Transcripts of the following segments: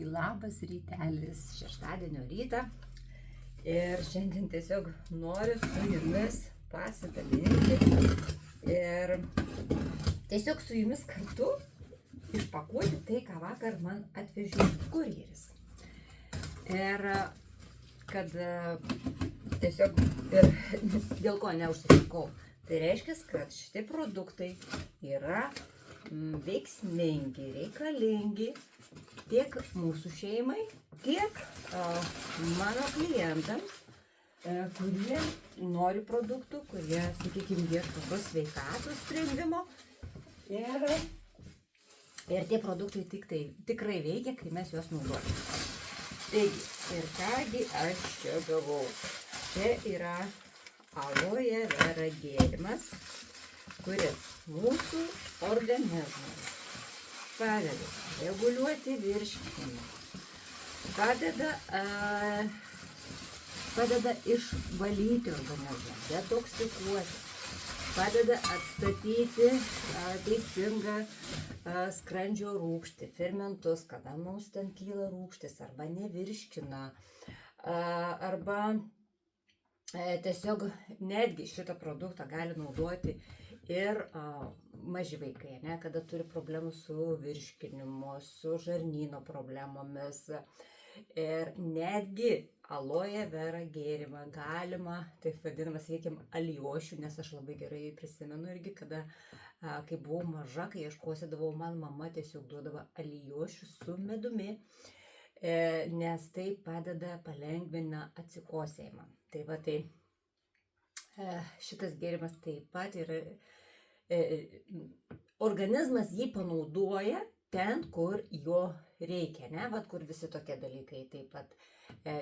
Taigi labas rytelis šeštadienio rytą ir šiandien tiesiog noriu su jumis pasidalinti ir tiesiog su jumis kartu išpakuoti tai, ką vakar man atvežė kurjeris. Ir kad tiesiog ir dėl ko neužsisakau, tai reiškia, kad šitie produktai yra veiksmingi, reikalingi tiek mūsų šeimai, tiek mano klientams, kurie nori produktų, kurie, sakykime, ieško tos sveikatos sprendimo. Ir tie produktai tikrai veikia, kai mes juos naudojame. Taigi, ir kągi aš čia gavau. Čia yra aloe vera gėrimas, kuris mūsų organizmui padeda reguliuoti virškinimą, padeda išvalyti organizmą, detoksikuoti, padeda atstatyti teisingą skrandžio rūgštį, fermentus, kada mums ten kyla rūgštis arba nevirškina, arba tiesiog netgi šitą produktą gali naudoti ir maži vaikai, kada turi problemų su virškinimu, su žarnyno problemomis. Ir netgi aloe vera gėrimą galima, taip vadinamas, sakykime, alijošių, nes aš labai gerai prisimenu irgi, kada, kai buvau maža, kai aš kosėdavau, man mama tiesiog duodavo alijošių su medumi, nes tai padeda, palengvina atsikosėjimą. Tai va, tai šitas gėrimas taip pat yra, organizmas jį panaudoja ten, kur jo reikia, vat kur visi tokie dalykai. Taip pat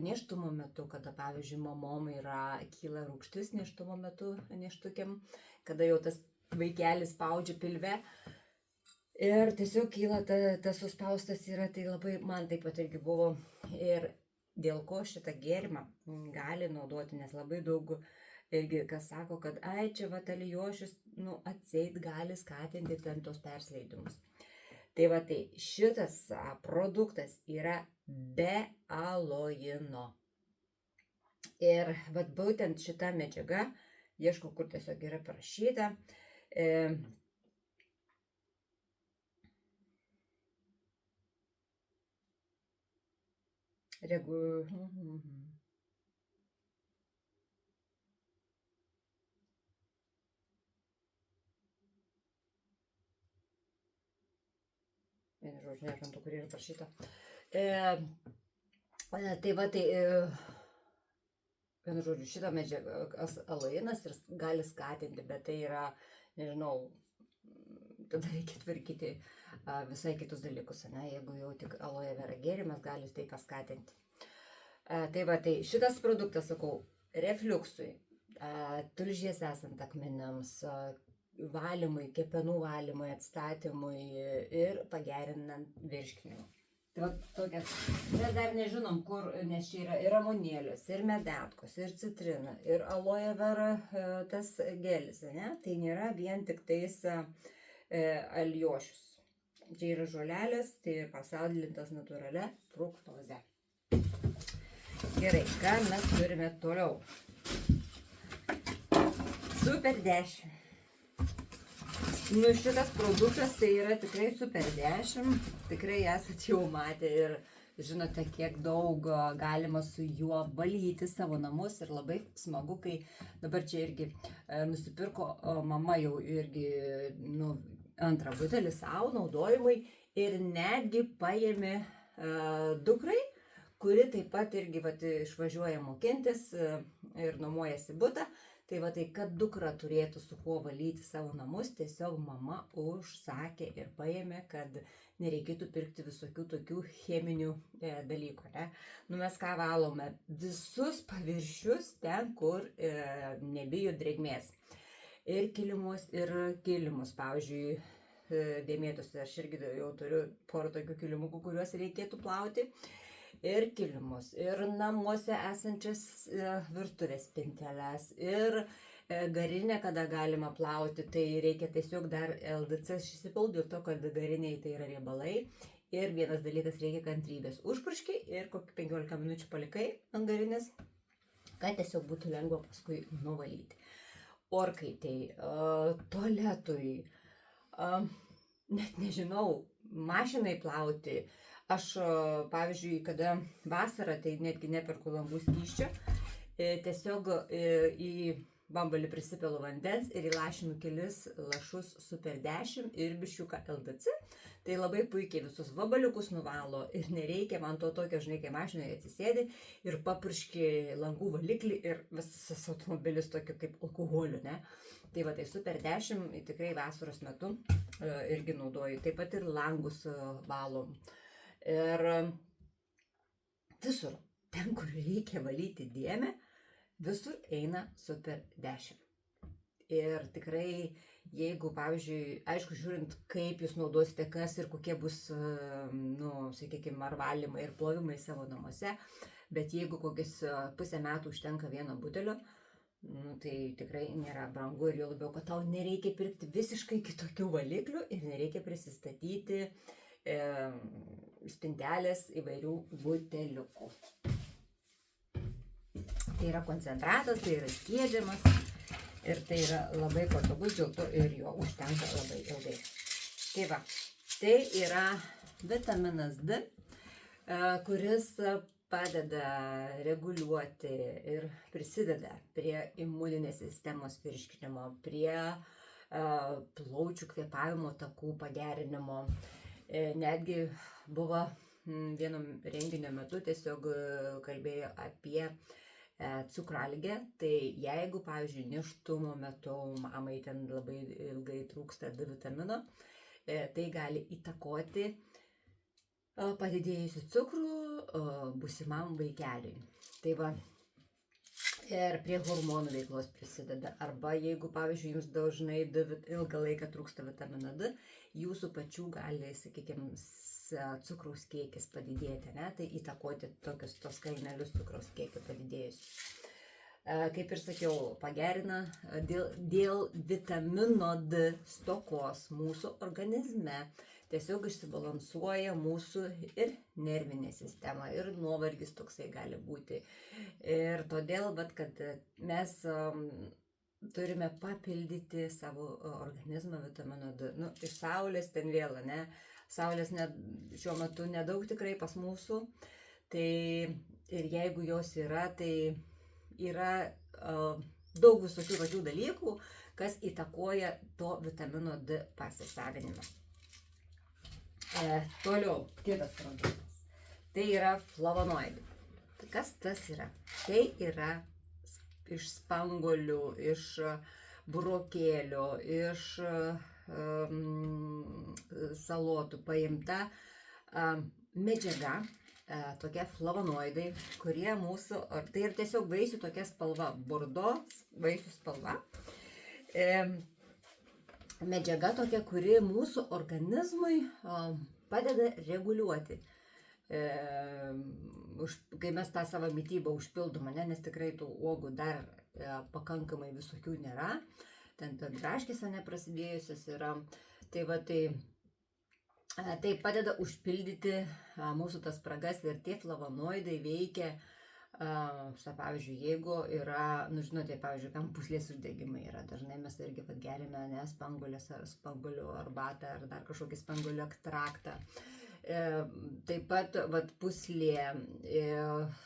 nėštumo metu, kada, pavyzdžiui, mamom kyla rūgštis nėštumo metu, nėštukiam, kada jau tas vaikelis spaudžia pilve ir tiesiog kyla tas suspaustas yra, tai labai man taip pat irgi buvo. Ir dėl ko šitą gėrimą gali naudoti, nes labai daug irgi kas sako, kad čia alijošius atseit gali skatinti ten tos persleidimus. Tai va, tai šitas produktas yra be aloino. Ir vat būtent šita medžiaga, ieškau, kur tiesiog yra parašyta. Vienu žodžiu, nežinau, kur yra parašyta. Tai va, tai vienu žodžiu, šitą medžiagą aloinas ir gali skatinti, bet tai yra, nežinau, tada reikia tvarkyti visai kitus dalykus, jeigu jau tik aloe vera gėrimas gali tai paskatinti. Tai va, tai šitas produktas, sakau, refliuksui, tulžies esant akmenims, valymui, kepenų valymui, atstatymui ir pagerinant virškinimą. Tai va, tokias, mes dar nežinom kur, nes čia yra ir ramunėlis, ir medetkos, ir citrina, ir aloe vera tas gelis, tai nėra vien tik tais alijošius. Čia yra žolelės, tai pasaldintas natūralia fruktoze. Gerai, ką mes turime toliau? Super 10. Šitas produktas tai yra tikrai super 10, tikrai esate jau matę ir žinote, kiek daug galima su juo valyti savo namus ir labai smagu, kai dabar čia irgi nusipirko mama jau irgi antrą butelį savo naudojimui ir netgi paėmė dukrai, kuri taip pat irgi išvažiuoja mokintis ir nuomojasi butą. Tai va, tai kad dukra turėtų su kuo valyti savo namus, tiesiog mama užsakė ir paėmė, kad nereikėtų pirkti visokių tokių cheminių dalykų. Mes ką valome? Visus paviršius ten, kur nebijo drėgmės. Ir kilimus, pavyzdžiui, dėmėtus, aš irgi jau turiu porą tokių kilimukų, kuriuos reikėtų plauti. Ir kilimus, ir namuose esančias virtuvės spinteles, ir garinę, kada galima plauti, tai reikia tiesiog dar LDC išsipilti, dėl to, kad gariniai tai yra riebalai, Ir vienas dalykas, reikia kantrybės. Užpurški ir kokį 15 minučių palikai ant garinės, kad tiesiog būtų lengva paskui nuvalyti. Orkaitei, tualetui, net nežinau, mašinai plauti. Aš, pavyzdžiui, kada vasarą, tai netgi neperku langų skysčio, tiesiog į bambalį prisipilu vandens ir įlašinu kelis lašus Super 10 ir biščiuką LDC. Tai labai puikiai visus vabaliukus nuvalo ir nereikia man to tokio, žinai, kai mašinoje atsisėdi ir papurški langų valiklį ir visas automobilis tokio kaip alkoholiu, ne? Tai va, tai Super 10 tikrai vasaros metu irgi naudoju. Taip pat ir langus valom. Ir visur, ten, kur reikia valyti dėmę, visur eina Super 10. Ir tikrai, jeigu, pavyzdžiui, aišku, žiūrint, kaip jūs naudosite, kas ir kokie bus, sakykime, ar valymai ir plovimai savo namuose, bet jeigu kokius pusę metų užtenka vieno butelio, tai tikrai nėra brangu ir jau labiau, kad tau nereikia pirkti visiškai kitokių valiklių ir nereikia prisistatyti spintelės įvairių buteliukų. Tai yra koncentratas, tai yra skiedžiamas ir tai yra labai patogus, dėl to ir jo užtenka labai ilgai. Tai va, tai yra vitaminas D, kuris padeda reguliuoti ir prisideda prie imuninės sistemos virškinimo, prie plaučių kvėpavimo takų pagerinimo. Netgi buvo vieno renginio metu tiesiog kalbėjo apie cukraligę, tai jeigu, pavyzdžiui, nėštumo metu mamai ten labai ilgai trūksta D vitamino, tai gali įtakoti padidėjusių cukrų būsimam vaikeliui. Tai va, ir prie hormonų veiklos prisideda. Arba jeigu, pavyzdžiui, jums dažnai ilgą laiką trūksta vitamino D, jūsų pačių gali, sakykime, cukraus kiekis padidėti, ne? Tai įtakoti tos kalnelius cukraus kiekį padidėjus. Kaip ir sakiau, pagerina dėl vitamino D stokos mūsų organizme. Tiesiog išsibalansuoja mūsų ir nervinė sistema, ir nuovargis toksai gali būti. Ir todėl, kad mes turime papildyti savo organizmą vitamino D. Iš saulės ten vėl, ne? Saulės šiuo metu nedaug tikrai pas mūsų. Tai ir jeigu jos yra, tai yra daug visokių tokių dalykų, kas įtakoja to vitamino D pasisavinimą. Toliau, kitas produktas. Tai yra flavonoidai. Kas tas yra? Tai yra iš spanguolių, iš burokėlių, iš salotų paimta medžiaga, tokie flavonoidai, kurie mūsų, tai ir tiesiog vaisių tokia spalva, bordo vaisių spalva. Medžiaga tokia, kuri mūsų organizmui padeda reguliuoti, kai mes tą savo mitybą užpildom, nes tikrai tų uogų dar pakankamai visokių nėra, ten braškėse neprasidėjusios yra, tai va, tai padeda užpildyti mūsų tas spragas ir tie flavonoidai veikia. Pavyzdžiui, jeigu yra, žinote, pavyzdžiui, kam pūslės uždegimai yra, dažnai mes irgi gerime spanguolės ar spanguolių arbatą ar dar kažkokį spanguolių ekstraktą. Taip pat pūslė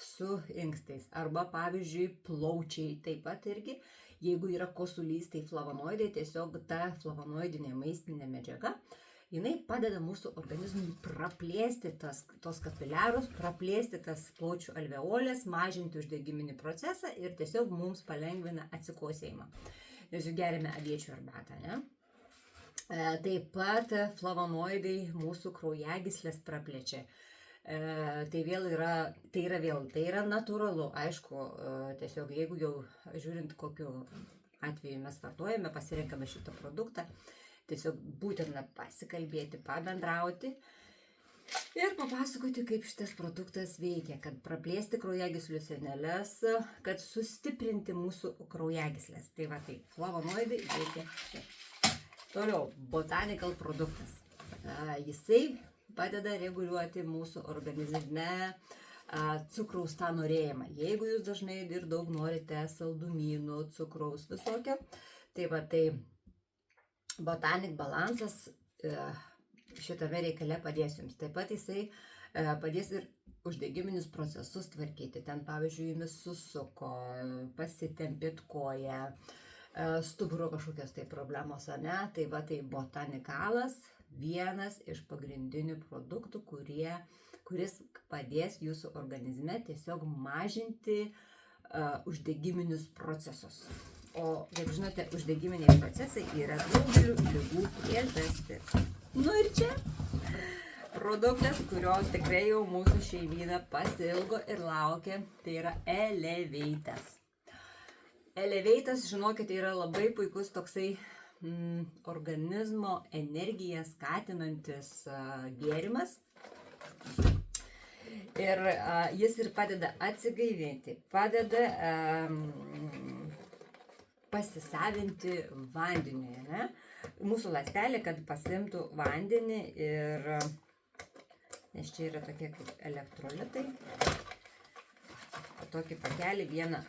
su inkstais arba, pavyzdžiui, plaučiai taip pat irgi, jeigu yra kosulys, tai flavonoidai, tiesiog ta flavonoidinė maistinė medžiaga, jinai padeda mūsų organizmui praplėsti tos kapiliarus, praplėsti tas plaučių alveolės, mažinti uždegiminį procesą ir tiesiog mums palengvina atsikosėjimą. Nes jau gerime aviečių arbatą, ne? Taip pat flavonoidai mūsų kraujagyslės praplečia. Tai yra natūralu, aišku, tiesiog jeigu jau žiūrint kokiu atveju mes vartojame, pasirenkame šitą produktą, tiesiog būtina pasikalbėti, pabendrauti ir papasakoti, kaip šitas produktas veikia, kad praplėsti kraujagyslių sieneles, kad sustiprinti mūsų kraujagyslės. Tai va, tai flavonoidai veikia čia. Toliau, botanical produktas. Jisai padeda reguliuoti mūsų organizme cukraus tą norėjimą. Jeigu jūs dažnai ir daug norite saldumynų, cukraus visokio, tai va tai Botanic balansas šitame reikale padės jums. Taip pat jisai padės ir uždegiminius procesus tvarkyti. Ten, pavyzdžiui, jumis susuko, pasitempit koją, stuburo kažkokios tai problemos, ne? Tai va tai Botanikalas vienas iš pagrindinių produktų, kuris padės jūsų organizme tiesiog mažinti uždegiminius procesus. O, kaip žinote, uždegiminiai procesai yra daugelių ligų priežastis. Nu ir čia produktas, kurio tikrai jau mūsų šeimyna pasilgo ir laukia, tai yra Eleveitas. Eleveitas, žinokite, yra labai puikus toksai organizmo energiją skatinantis gėrimas. Ir jis ir padeda atsigaivinti, padeda pasisavinti vandenį, ne? Mūsų ląstelė, kad pasimtų vandenį ir, nes čia yra tokie kaip elektrolitai, tokį pakelį vieną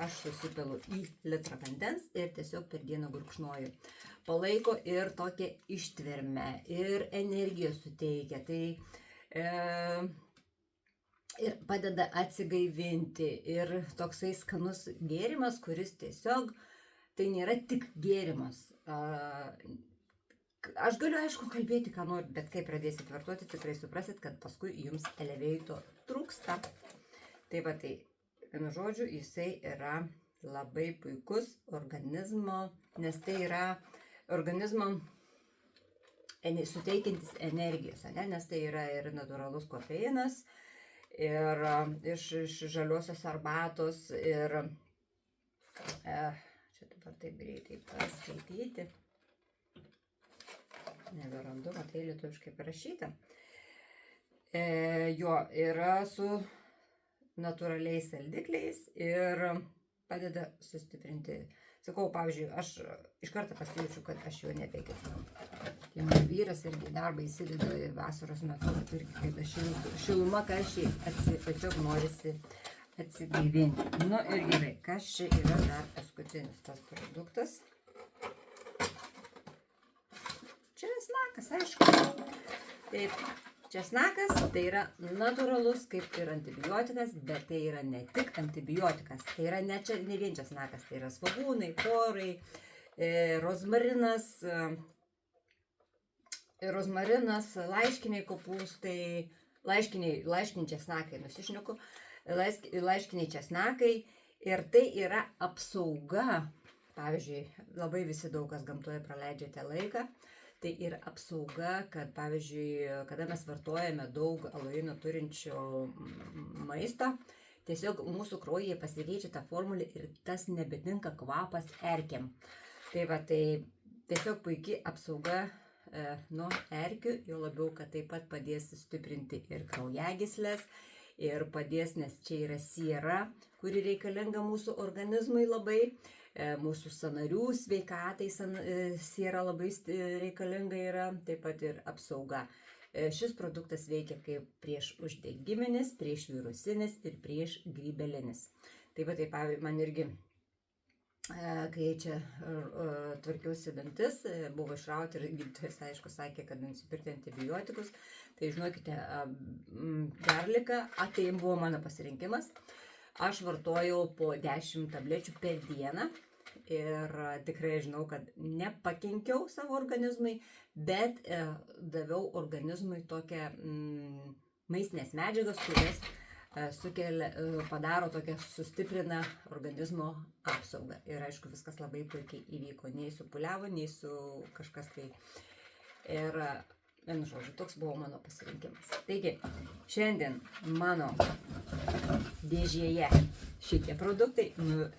aš susipilu į litrą vandens ir tiesiog per dieną gurkšnoju. Palaiko ir tokią ištvermę, ir energiją suteikia, tai ir padeda atsigaivinti, ir toksai skanus gėrimas, kuris tiesiog, tai nėra tik gėrimas. Aš galiu, aišku, kalbėti, ką noriu, bet kai pradėsit vartoti, tikrai suprasit, kad paskui jums Eleveito trūksta. Tai va tai, vienu žodžiu, jisai yra labai puikus organizmo, nes tai yra organizmo suteikiantis energijos, ne? Nes tai yra ir natūralus kofeinas, ir iš žaliosios arbatos, ir čia dabar taip greitai paskaityti, neberandu, matai, lietuviškai parašyta. Jo yra su natūraliais saldikliais ir padeda sustiprinti. Sakau, pavyzdžiui, aš iš karto pasijaučiu, kad aš jo nebeketinu. Tai mano vyras irgi darbą įsideda vasaros metu, irgi kaip šiluma karščiai tiesiog norisi atsigaivinti. Nu ir gerai, kas čia yra dar paskutinis tas produktas? Česnakas, aišku. Taip, česnakas tai yra natūralus kaip ir antibiotikas, bet tai yra ne tik antibiotikas. Tai yra ne vien česnakas, tai yra svogūnai, porai, rozmarinas, laiškiniai kopūstai, laiškiniai česnakai, nusišneku, laiškiniai česnakai, ir tai yra apsauga. Pavyzdžiui, labai visi daug kas gamtoje praleidžiate laiką. Tai yra apsauga, kad, pavyzdžiui, kada mes vartojame daug aloino turinčio maisto, tiesiog mūsų kraujyje pasikeičia tą formulę ir tas nebetinka kvapas erkėm. Tai va, tai tiesiog puikiai apsauga nuo erkių, jau labiau, kad taip pat padės stiprinti ir kraujagyslės, ir padės, nes čia yra siera, kuri reikalinga mūsų organizmui labai. Mūsų sąnarių sveikatai siera labai reikalinga yra, taip pat ir apsauga. Šis produktas veikia kaip prieš uždegiminis, prieš virusinis ir prieš grybelinis. Taip pat, taip, man irgi, kai čia tvarkiausi dantis, buvo išrauti ir gydytojas, aišku, sakė, kad nusipirkti antibiotikus. Tai žinokite, garliką, tai buvo mano pasirinkimas. Aš vartojau po 10 tablečių per dieną ir tikrai žinau, kad nepakenkiau savo organizmui, bet daviau organizmui tokią maistinės medžiagas, kurias padaro tokią sustiprina organizmo apsaugą. Ir aišku, viskas labai puikiai įvyko, nei supuliavo, nei su kažkas tai. Ir vienu žodžiu, toks buvo mano pasirinkimas. Taigi, šiandien mano dėžėje šitie produktai,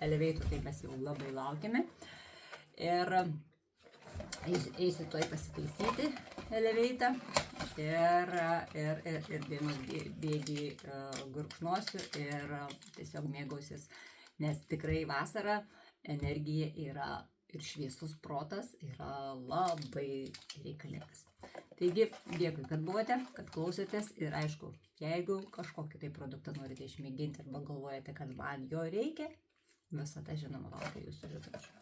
Eleveitų, tai mes jau labai laukiame. Ir eisiu tuoj pasitaisyti Eleveitą ir dienos bėgį gurkšnosiu ir tiesiog mėgausis, nes tikrai vasara energija yra ir šviesus protas yra labai reikalingas. Taigi, dėkui, kad buvote, kad klausėtės ir aišku, jeigu kažkokį tai produktą norite išmėginti arba galvojate, kad man jo reikia, visada žinoma laukia jūsų žinučių.